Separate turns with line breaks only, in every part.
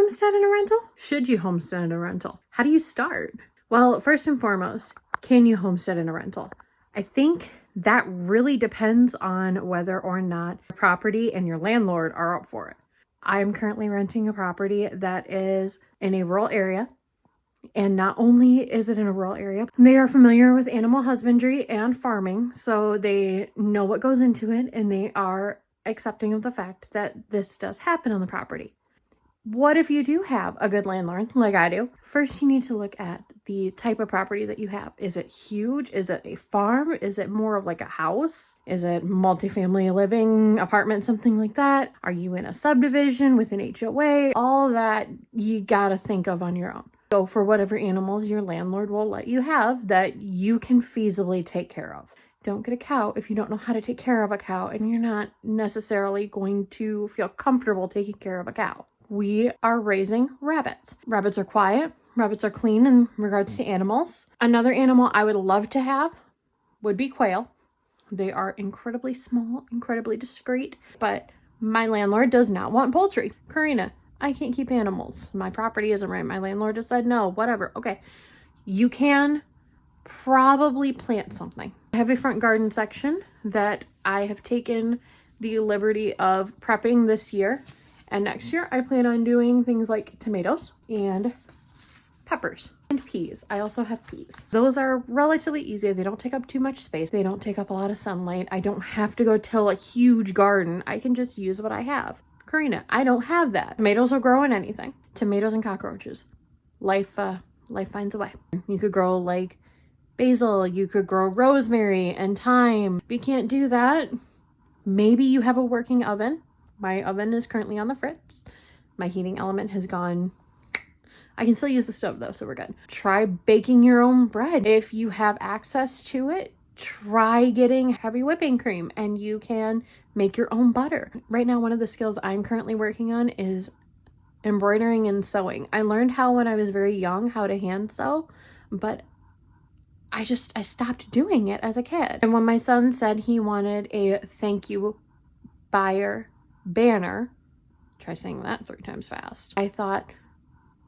homestead in a rental? Should you homestead in a rental? How do you start? Well, first and foremost, can you homestead in a rental? I think that really depends on whether or not the property and your landlord are up for it. I am currently renting a property that is in a rural area. And not only is it in a rural area, they are familiar with animal husbandry and farming. So they know what goes into it, and they are accepting of the fact that this does happen on the property. What if you do have a good landlord like I do? First, you need to look at the type of property that you have. Is it huge? Is it a farm? Is it more of like a house? Is it multifamily living, apartment, something like that? Are you in a subdivision with an HOA? All that you gotta think of on your own. Go for whatever animals your landlord will let you have that you can feasibly take care of. Don't get a cow if you don't know how to take care of a cow and you're not necessarily going to feel comfortable taking care of a cow. We are raising rabbits. Rabbits are quiet. Rabbits are clean in regards to animals. Another animal I would love to have would be quail. They are incredibly small, incredibly discreet, but my landlord does not want poultry. Karina, I can't keep animals. My property isn't right. My landlord has said no, whatever. Okay, you can probably plant something. I have a front garden section that I have taken the liberty of prepping this year. And next year, I plan on doing things like tomatoes and peppers and peas. I also have peas. Those are relatively easy. They don't take up too much space. They don't take up a lot of sunlight. I don't have to go till a huge garden. I can just use what I have. Karina, I don't have that. Tomatoes will grow in anything. Tomatoes and cockroaches. Life finds a way. You could grow like basil. You could grow rosemary and thyme. If you can't do that, maybe you have a working oven. My oven is currently on the fritz. My heating element has gone. I can still use the stove though, so we're good. Try baking your own bread. If you have access to it, try getting heavy whipping cream and you can make your own butter. Right now, one of the skills I'm currently working on is embroidering and sewing. I learned how when I was very young how to hand sew, but I stopped doing it as a kid. And when my son said he wanted a thank you buyer banner, try saying that 3 times fast, I thought,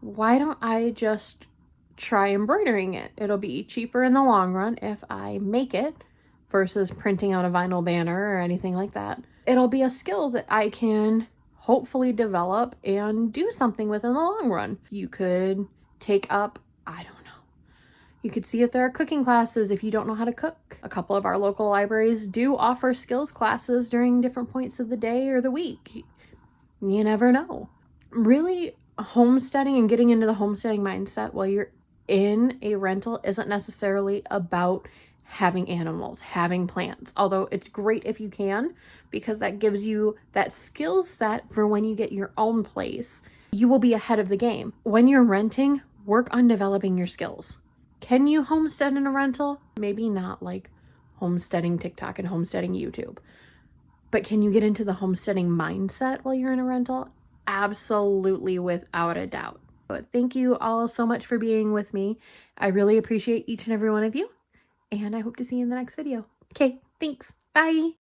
why don't I just try embroidering it? It'll be cheaper in the long run if I make it versus printing out a vinyl banner or anything like that. It'll be a skill that I can hopefully develop and do something with in the long run. You could take up, I don't know, you could see if there are cooking classes if you don't know how to cook. A couple of our local libraries do offer skills classes during different points of the day or the week. You never know. Really, homesteading and getting into the homesteading mindset while you're in a rental isn't necessarily about having animals, having plants, although it's great if you can, because that gives you that skill set for when you get your own place. You will be ahead of the game. When you're renting, work on developing your skills. Can you homestead in a rental? Maybe not like homesteading TikTok and homesteading YouTube, but can you get into the homesteading mindset while you're in a rental? Absolutely, without a doubt. But thank you all so much for being with me. I really appreciate each and every one of you, and I hope to see you in the next video. Okay, thanks. Bye.